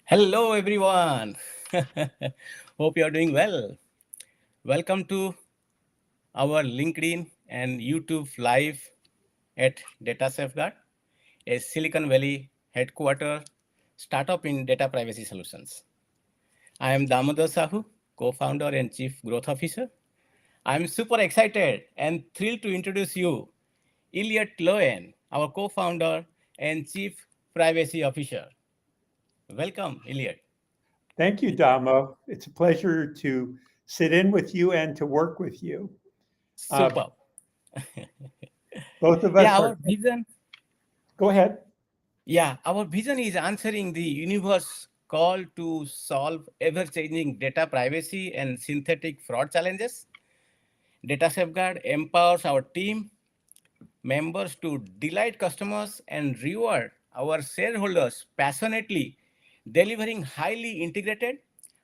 Hello, everyone. Hope you are doing well. Welcome to our LinkedIn and YouTube live at Data Safeguard, a Silicon Valley headquarter startup in data privacy solutions. I am Damodar Sahu, co-founder and chief growth officer. I'm super excited and thrilled to introduce you Elliot Lowen, our co-founder and chief privacy officer. Welcome, Elliot. Thank you, Damo. It's a pleasure to sit in with you and to work with you. Uh, Super. Both of Yeah, us our are. vision Go ahead. our vision is answering the universe call to solve ever-changing data privacy and synthetic fraud challenges. Data Safeguard empowers our team members to delight customers and reward our shareholders passionately, delivering highly integrated,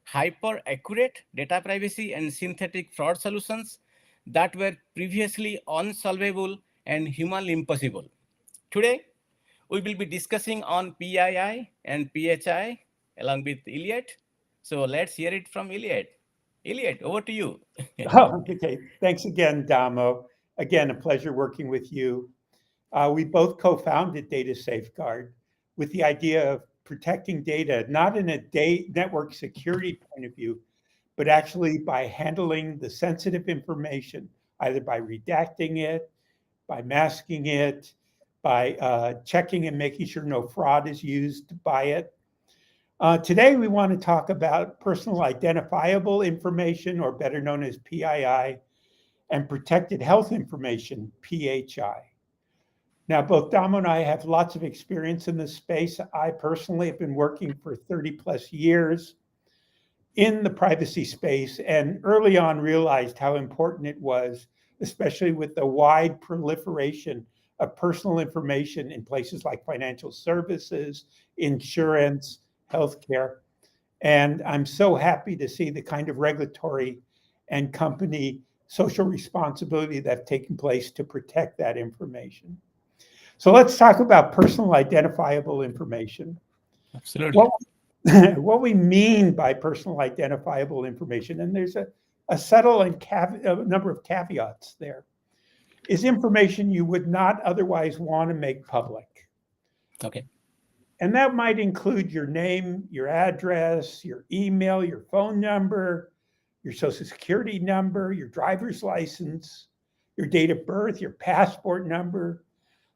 hyper-accurate data privacy and synthetic fraud solutions that were previously unsolvable and humanly impossible. Today, we will be discussing on PII and PHI along with Elliot. So let's hear it from Elliot. Elliot, over to you. Oh, okay. Thanks again, Damo. Again, a pleasure working with you. We both co-founded Data Safeguard with the idea of protecting data, not in a network security point of view, but actually by handling the sensitive information, either by redacting it, by masking it, by checking and making sure no fraud is used by it. Today, we want to talk about personal identifiable information, or better known as PII, and protected health information, PHI. Now, both Damo and I have lots of experience in this space. I personally have been working for 30 plus years in the privacy space and early on realized how important it was, especially with the wide proliferation of personal information in places like financial services, insurance, healthcare. And I'm so happy to see the kind of regulatory and company social responsibility that's taken place to protect that information. So let's talk about personal identifiable information. Absolutely. What, what we mean by personal identifiable information, and there's a subtle and a number of caveats there, is information you would not otherwise want to make public. Okay. And that might include your name, your address, your email, your phone number, your social security number, your driver's license, your date of birth, your passport number,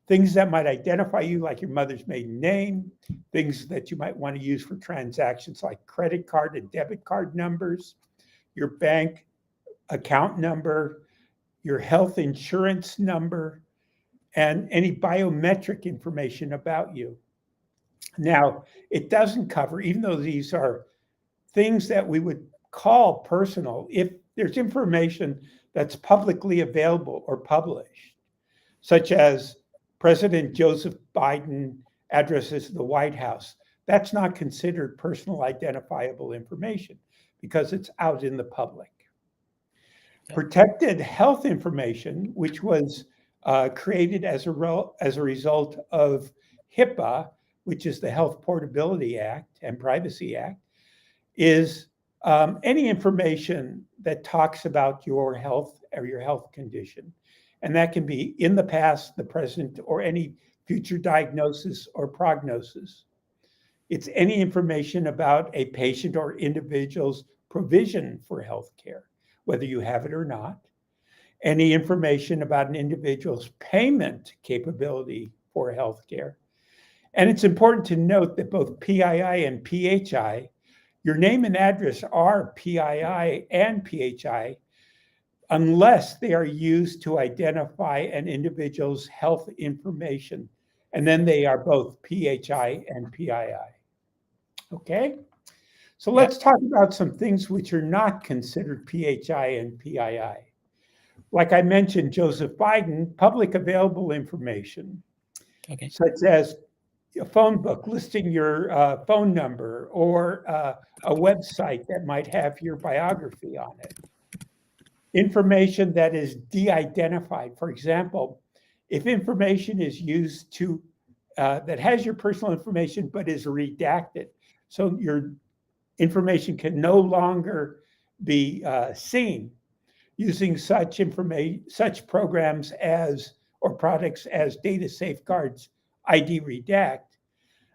things that might identify you, like your mother's maiden name, things that you might want to use for transactions like credit card and debit card numbers, your bank account number, your health insurance number, and any biometric information about you. Now, it doesn't cover, even though these are things that we would call personal, if there's information that's publicly available or published, such as President Joseph Biden addresses the White House. That's not considered personal identifiable information because it's out in the public. Protected health information, which was created as a result of HIPAA, which is the Health Portability Act and Privacy Act, is any information that talks about your health or your health condition. And that can be in the past, the present, or any future diagnosis or prognosis. It's any information about a patient or individual's provision for healthcare, whether you have it or not. Any information about an individual's payment capability for healthcare. And it's important to note that both PII and PHI, your name and address are PII and PHI, unless they are used to identify an individual's health information. And then they are both PHI and PII. Okay? So Yeah. let's talk about some things which are not considered PHI and PII. Like I mentioned, Joseph Biden, public available information, Okay. such as a phone book listing your phone number or a website that might have your biography on it. Information that is de-identified. For example, if information is used to that has your personal information but is redacted, So your information can no longer be seen using such programs as or products as Data Safeguard's ID-REDACT.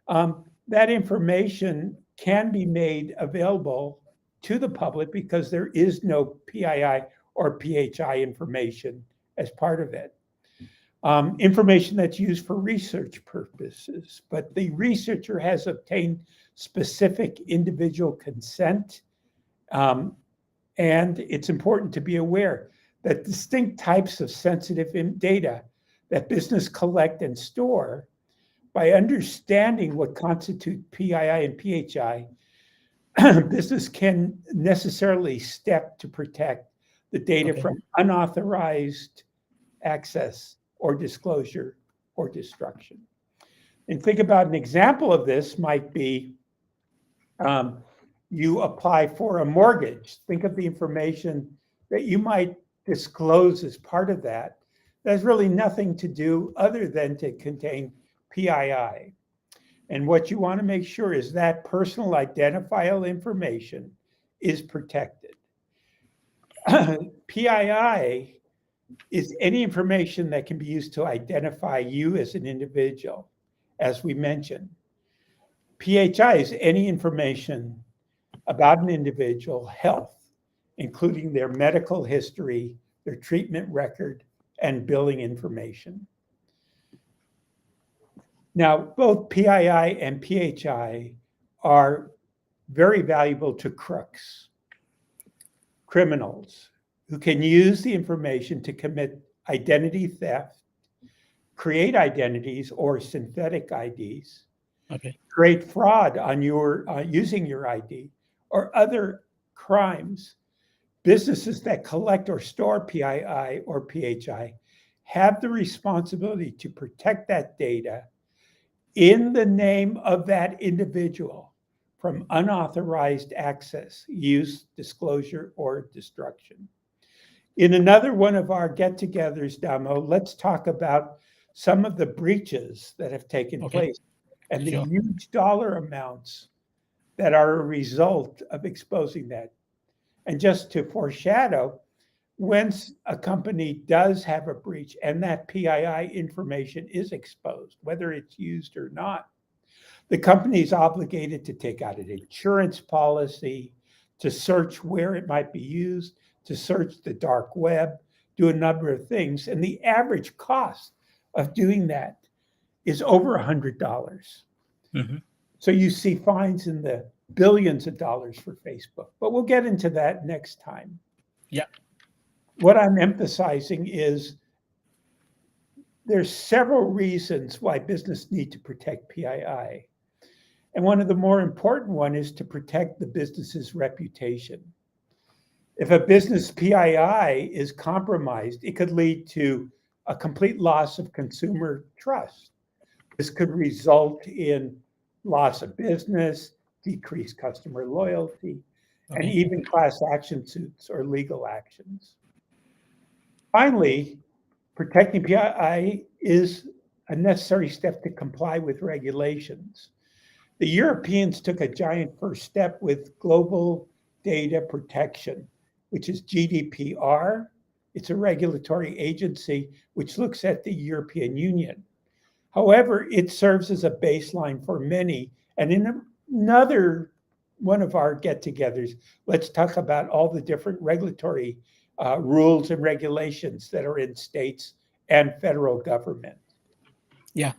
That information can be made available to the public because there is no PII or PHI information as part of it. Information that's used for research purposes, but the researcher has obtained specific individual consent. And it's important to be aware that distinct types of sensitive data that business collect and store, by understanding what constitute PII and PHI, business can necessarily step to protect the data from unauthorized access or disclosure or destruction. And think about an example of this might be you apply for a mortgage. Think of the information that you might disclose as part of that. There's really nothing to do other than to contain PII. And what you want to make sure is that personal identifiable information is protected. PII is any information that can be used to identify you as an individual, as we mentioned. PHI is any information about an individual health, including their medical history, their treatment record, and billing information. Now, both PII and PHI are very valuable to crooks, criminals, who can use the information to commit identity theft, create identities or synthetic IDs, create fraud on your using your ID, or other crimes. Businesses that collect or store PII or PHI have the responsibility to protect that data in the name of that individual from unauthorized access, use, disclosure, or destruction. In another one of our get-togethers, Damo, let's talk about some of the breaches that have taken place and the huge dollar amounts that are a result of exposing that. And just to foreshadow, once a company does have a breach and that PII information is exposed, whether it's used or not, the company is obligated to take out an insurance policy, to search where it might be used, to search the dark web, do a number of things. And the average cost of doing that is over $100. Mm-hmm. So you see fines in the billions of dollars for Facebook, but we'll get into that next time. Yeah. What I'm emphasizing is there's several reasons why business need to protect PII. And one of the more important one is to protect the business's reputation. If a business PII is compromised, it could lead to a complete loss of consumer trust. This could result in loss of business, decreased customer loyalty, and even class action suits or legal actions. Finally, protecting PII is a necessary step to comply with regulations. The Europeans took a giant first step with Global Data Protection, which is GDPR. It's a regulatory agency which looks at the European Union. However, it serves as a baseline for many. And in another one of our get-togethers, let's talk about all the different regulatory rules and regulations that are in states and federal government. Yeah.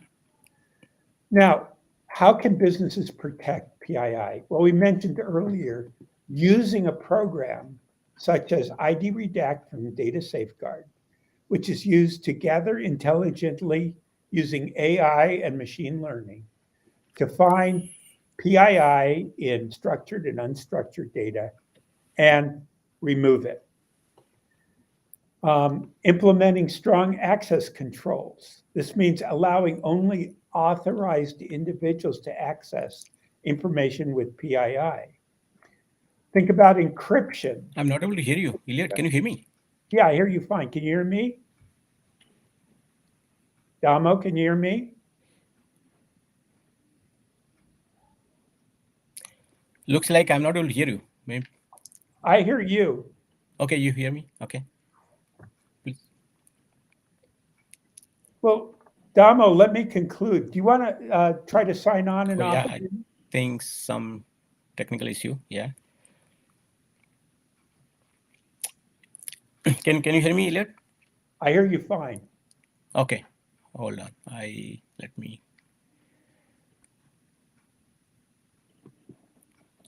Now, how can businesses protect PII? Well, we mentioned earlier, using a program such as ID-REDACT from Data Safeguard, which is used to gather intelligently using AI and machine learning to find PII in structured and unstructured data and remove it. Implementing strong access controls. This means allowing only authorized individuals to access information with PII. Think about encryption. I'm not able to hear you. Elliot, can you hear me? Yeah, I hear you fine. Can you hear me? Damo, can you hear me? Looks like I'm not able to hear you. Maybe. I hear you. Okay, you hear me? Okay. Please. Well, Damo, let me conclude. Do you want to try to sign on and Oh, off yeah, I again? think some technical issue. Yeah. Can you hear me, Elliot? I hear you fine. Okay. Hold on. Let me